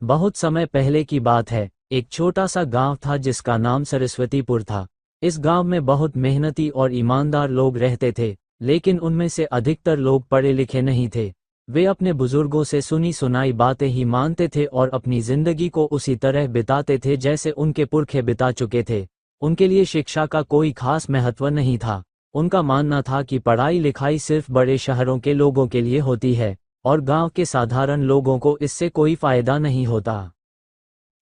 बहुत समय पहले की बात है। एक छोटा सा गांव था जिसका नाम सरस्वतीपुर था। इस गांव में बहुत मेहनती और ईमानदार लोग रहते थे, लेकिन उनमें से अधिकतर लोग पढ़े लिखे नहीं थे। वे अपने बुजुर्गों से सुनी सुनाई बातें ही मानते थे और अपनी जिंदगी को उसी तरह बिताते थे जैसे उनके पुरखे बिता चुके थे। उनके लिए शिक्षा का कोई खास महत्व नहीं था। उनका मानना था कि पढ़ाई लिखाई सिर्फ बड़े शहरों के लोगों के लिए होती है और गांव के साधारण लोगों को इससे कोई फायदा नहीं होता।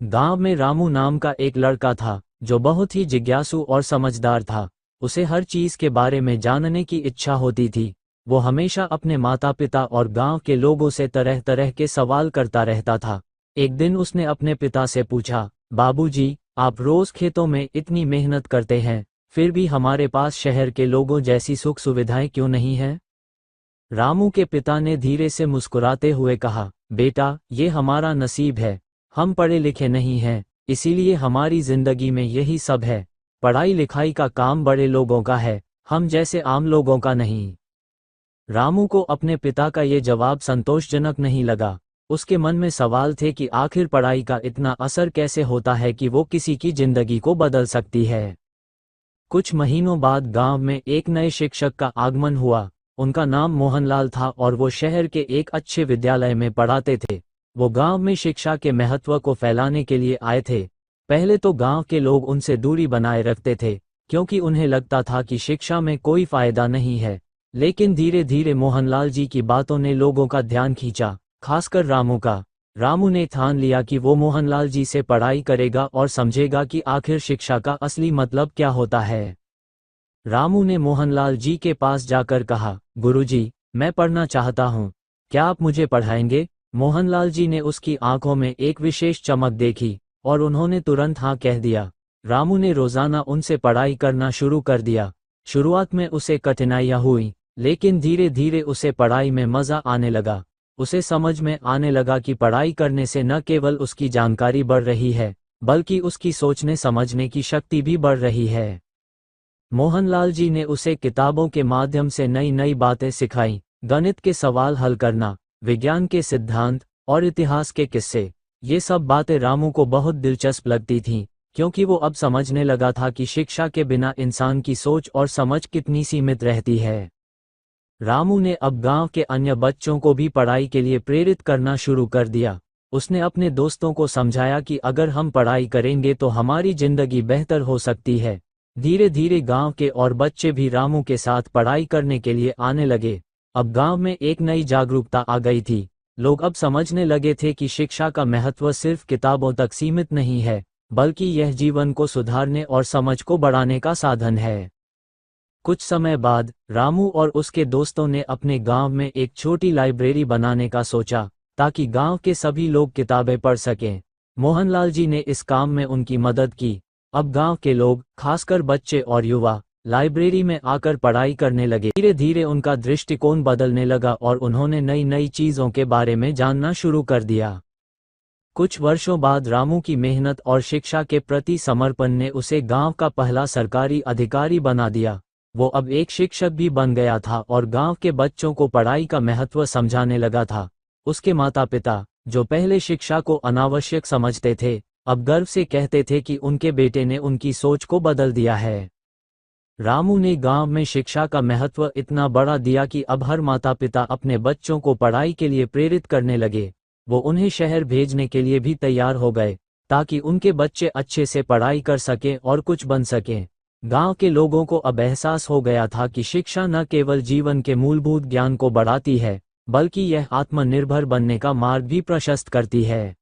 गांव में रामू नाम का एक लड़का था जो बहुत ही जिज्ञासु और समझदार था। उसे हर चीज के बारे में जानने की इच्छा होती थी। वो हमेशा अपने माता पिता और गांव के लोगों से तरह तरह के सवाल करता रहता था। एक दिन उसने अपने पिता से पूछा, बाबूजी, आप रोज खेतों में इतनी मेहनत करते हैं, फिर भी हमारे पास शहर के लोगों जैसी सुख सुविधाएं क्यों नहीं हैं? रामू के पिता ने धीरे से मुस्कुराते हुए कहा, बेटा, ये हमारा नसीब है। हम पढ़े लिखे नहीं हैं, इसीलिए हमारी जिंदगी में यही सब है। पढ़ाई लिखाई का काम बड़े लोगों का है, हम जैसे आम लोगों का नहीं। रामू को अपने पिता का ये जवाब संतोषजनक नहीं लगा। उसके मन में सवाल थे कि आखिर पढ़ाई का इतना असर कैसे होता है कि वो किसी की जिंदगी को बदल सकती है। कुछ महीनों बाद गांव में एक नए शिक्षक का आगमन हुआ। उनका नाम मोहनलाल था और वो शहर के एक अच्छे विद्यालय में पढ़ाते थे। वो गांव में शिक्षा के महत्व को फैलाने के लिए आए थे। पहले तो गांव के लोग उनसे दूरी बनाए रखते थे, क्योंकि उन्हें लगता था कि शिक्षा में कोई फायदा नहीं है। लेकिन धीरे धीरे मोहनलाल जी की बातों ने लोगों का ध्यान खींचा, खासकर रामू का। रामू ने ठान लिया कि वो मोहनलाल जी से पढ़ाई करेगा और समझेगा कि आखिर शिक्षा का असली मतलब क्या होता है। रामू ने मोहनलाल जी के पास जाकर कहा, गुरुजी, मैं पढ़ना चाहता हूँ, क्या आप मुझे पढ़ाएंगे? मोहनलाल जी ने उसकी आंखों में एक विशेष चमक देखी और उन्होंने तुरंत हाँ कह दिया। रामू ने रोजाना उनसे पढ़ाई करना शुरू कर दिया। शुरुआत में उसे कठिनाइयाँ हुई, लेकिन धीरे धीरे उसे पढ़ाई में मजा आने लगा। उसे समझ में आने लगा कि पढ़ाई करने से न केवल उसकी जानकारी बढ़ रही है, बल्कि उसकी सोचने समझने की शक्ति भी बढ़ रही है। मोहनलाल जी ने उसे किताबों के माध्यम से नई नई बातें सिखाई, गणित के सवाल हल करना, विज्ञान के सिद्धांत और इतिहास के किस्से। ये सब बातें रामू को बहुत दिलचस्प लगती थीं, क्योंकि वो अब समझने लगा था कि शिक्षा के बिना इंसान की सोच और समझ कितनी सीमित रहती है। रामू ने अब गांव के अन्य बच्चों को भी पढ़ाई के लिए प्रेरित करना शुरू कर दिया। उसने अपने दोस्तों को समझाया कि अगर हम पढ़ाई करेंगे तो हमारी जिंदगी बेहतर हो सकती है। धीरे धीरे गांव के और बच्चे भी रामू के साथ पढ़ाई करने के लिए आने लगे। अब गांव में एक नई जागरूकता आ गई थी। लोग अब समझने लगे थे कि शिक्षा का महत्व सिर्फ किताबों तक सीमित नहीं है, बल्कि यह जीवन को सुधारने और समझ को बढ़ाने का साधन है। कुछ समय बाद रामू और उसके दोस्तों ने अपने गांव में एक छोटी लाइब्रेरी बनाने का सोचा, ताकि गांव के सभी लोग किताबें पढ़ सकें। मोहनलाल जी ने इस काम में उनकी मदद की। अब गांव के लोग, खासकर बच्चे और युवा, लाइब्रेरी में आकर पढ़ाई करने लगे। धीरे धीरे उनका दृष्टिकोण बदलने लगा और उन्होंने नई नई चीज़ों के बारे में जानना शुरू कर दिया। कुछ वर्षों बाद रामू की मेहनत और शिक्षा के प्रति समर्पण ने उसे गांव का पहला सरकारी अधिकारी बना दिया। वो अब एक शिक्षक भी बन गया था और गांव के बच्चों को पढ़ाई का महत्व समझाने लगा था। उसके माता पिता, जो पहले शिक्षा को अनावश्यक समझते थे, अब गर्व से कहते थे कि उनके बेटे ने उनकी सोच को बदल दिया है। रामू ने गांव में शिक्षा का महत्व इतना बढ़ा दिया कि अब हर माता पिता अपने बच्चों को पढ़ाई के लिए प्रेरित करने लगे। वो उन्हें शहर भेजने के लिए भी तैयार हो गए, ताकि उनके बच्चे अच्छे से पढ़ाई कर सकें और कुछ बन सकें। गांव के लोगों को अब एहसास हो गया था कि शिक्षा न केवल जीवन के मूलभूत ज्ञान को बढ़ाती है, बल्कि यह आत्मनिर्भर बनने का मार्ग भी प्रशस्त करती है।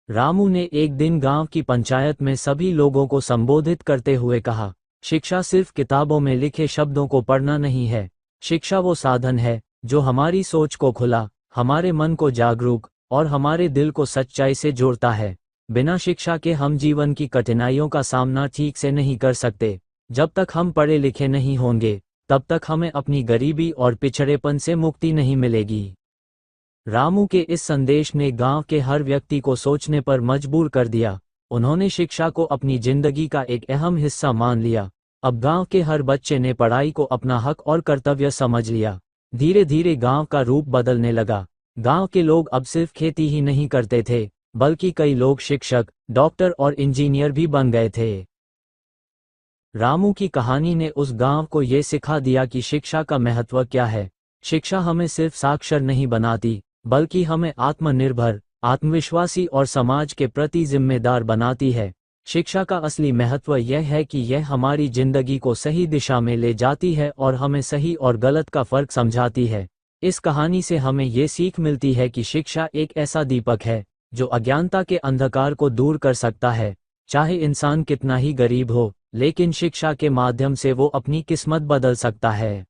रामू ने एक दिन गांव की पंचायत में सभी लोगों को संबोधित करते हुए कहा, शिक्षा सिर्फ किताबों में लिखे शब्दों को पढ़ना नहीं है। शिक्षा वो साधन है जो हमारी सोच को खुला, हमारे मन को जागरूक और हमारे दिल को सच्चाई से जोड़ता है। बिना शिक्षा के हम जीवन की कठिनाइयों का सामना ठीक से नहीं कर सकते। जब तक हम पढ़े लिखे नहीं होंगे, तब तक हमें अपनी गरीबी और पिछड़ेपन से मुक्ति नहीं मिलेगी। रामू के इस संदेश ने गांव के हर व्यक्ति को सोचने पर मजबूर कर दिया। उन्होंने शिक्षा को अपनी जिंदगी का एक अहम हिस्सा मान लिया। अब गांव के हर बच्चे ने पढ़ाई को अपना हक और कर्तव्य समझ लिया। धीरे धीरे गांव का रूप बदलने लगा। गांव के लोग अब सिर्फ खेती ही नहीं करते थे, बल्कि कई लोग शिक्षक, डॉक्टर और इंजीनियर भी बन गए थे। रामू की कहानी ने उस गांव को ये सिखा दिया कि शिक्षा का महत्व क्या है। शिक्षा हमें सिर्फ साक्षर नहीं बनाती, बल्कि हमें आत्मनिर्भर, आत्मविश्वासी और समाज के प्रति जिम्मेदार बनाती है। शिक्षा का असली महत्व यह है कि यह हमारी जिंदगी को सही दिशा में ले जाती है और हमें सही और गलत का फर्क समझाती है। इस कहानी से हमें ये सीख मिलती है कि शिक्षा एक ऐसा दीपक है जो अज्ञानता के अंधकार को दूर कर सकता है। चाहे इंसान कितना ही गरीब हो, लेकिन शिक्षा के माध्यम से वो अपनी किस्मत बदल सकता है।